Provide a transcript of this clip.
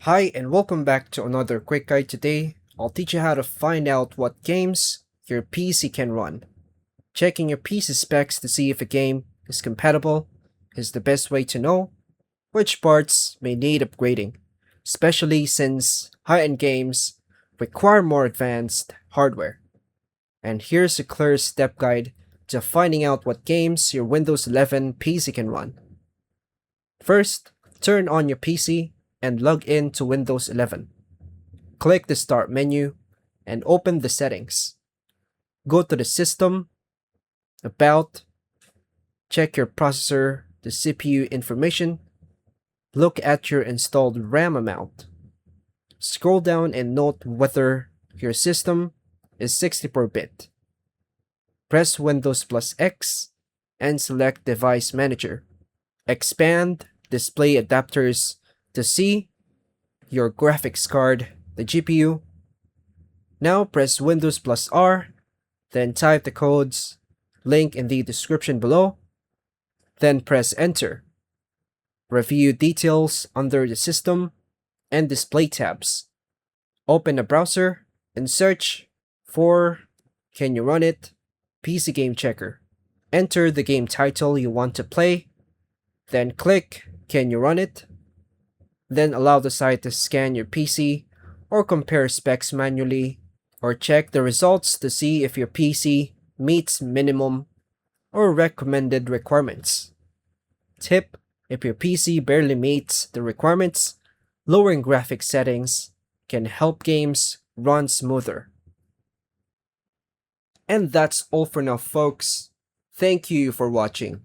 Hi and welcome back to another quick guide. Today, I'll teach you how to find out what games your PC can run. Checking your PC specs to see if a game is compatible is the best way to know which parts may need upgrading, especially since high-end games require more advanced hardware. And here's a clear step guide to finding out what games your Windows 11 PC can run. First, turn on your PC and log in to Windows 11. Click the Start menu and open the settings. Go to the System, About, check your processor, the CPU information, look at your installed RAM amount. Scroll down and note whether your system is 64-bit. Press Windows plus X and select Device Manager. Expand Display Adapters to see your graphics card, the GPU. Now press Windows plus R, then type the codes, link in the description below, then press Enter. Review details under the System and Display tabs. Open a browser and search for Can You Run It? PC Game Checker. Enter the game title you want to play, then click Can You Run It? Then allow the site to scan your PC or compare specs manually, or check the results to see if your PC meets minimum or recommended requirements. Tip: if your PC barely meets the requirements, lowering graphics settings can help games run smoother. And that's all for now, folks. Thank you for watching.